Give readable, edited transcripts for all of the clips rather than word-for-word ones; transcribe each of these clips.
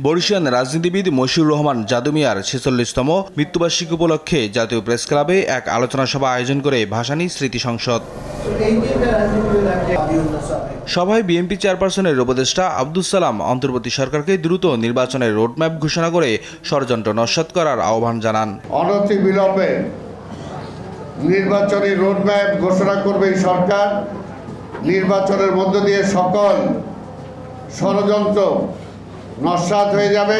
বরিশাল রাজনীতিবিদ মশিউর রহমান জাদু মিয়ার ৪৬তম মৃত্যুবার্ষিকী উপলক্ষে জাতীয় প্রেস ক্লাবে এক আলোচনা সভা আয়োজন করে ভাসানী স্মৃতি সংসদ। সভায় বিএনপি চেয়ারপারসনের উপদেষ্টা আব্দুস সালাম অন্তর্বর্তী সরকারকে দ্রুত নির্বাচনের রোডম্যাপ ঘোষণা করে ষড়যন্ত্র নস্যাৎ করার আহ্বান জানান। অনতিবিলম্বে নির্বাচনী রোডম্যাপ ঘোষণা করবে সরকার। নির্বাচনের মধ্য দিয়ে সকল ষড়যন্ত্র নস্যাৎ হয়ে যাবে।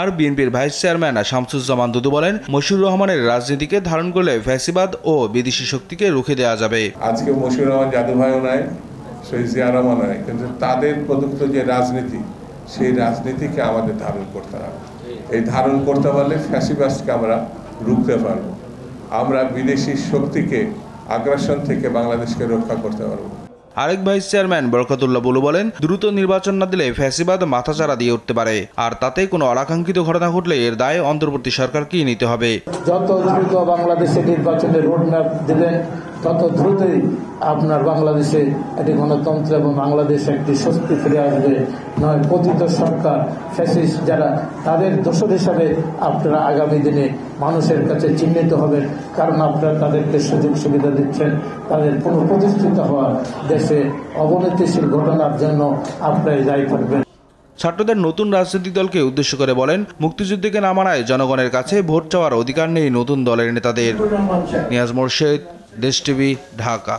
আর বিএনপির ভাইস চেয়ারম্যান শামসুজ্জামান দুদু বলেন, মশিউর রহমানের রাজনীতিকে ধারণ করলে ফ্যাসিবাদ ও বিদেশি শক্তিকে রুখে দেওয়া যাবে। আজকে মশিউর রহমান জাদু ভাইও নাই, শহীদ জিয়া রহমান নাই, কিন্তু তাদের প্রদত্ত যে রাজনীতি, সেই রাজনীতিকে আমাদের ধারণ করতে হবে। এই ধারণ করতে পারলে ফ্যাসিবাদকে আমরা রুখতে পারবো। আমরা বিদেশি শক্তিকে আগ্রাসন থেকে বাংলাদেশকে রক্ষা করতে পারবো। আরেক ভাইস চেয়ারম্যান বরকতুল্লাহ বুলু বলেন, দ্রুত নির্বাচন না দিলে ফ্যাসিবাদ মাথাচাড়া দিয়ে উঠতে পারে, আর তাতে কোনো অনাকাঙ্ক্ষিত ঘটনা ঘটলে এর দায় অন্তর্বর্তী সরকারকেই নিতে হবে। যত দ্রুত বাংলাদেশে নির্বাচনের রোডম্যাপ দিবেন, তত দ্রুতই আপনার বাংলাদেশে একটি গণতন্ত্র এবং বাংলাদেশ একটি স্বস্তি ফিরে আসবে। নয় পতিত সরকার ফ্যাসিস্ট যারা, তাদের দোষর হিসাবে আপনারা আগামী দিনে মানুষের কাছে চিহ্নিত হবেন, কারণ আপনারা তাদেরকে সুযোগ সুবিধা দিচ্ছেন তাদের পুনঃপ্রতিষ্ঠিত হওয়া দেশে অবনতিশীল ঘটনার জন্য আপনারা দায়ী থাকবেন। ছাত্রদের নতুন রাজনৈতিক দলকে উদ্দেশ্য করে বলেন, মুক্তিযুদ্ধকে না মানায় জনগণের কাছে ভোট চাওয়ার অধিকার নেই নতুন দলের নেতাদের। নিয়াজ মোরশেদ, দেশ টিভি, ঢাকা।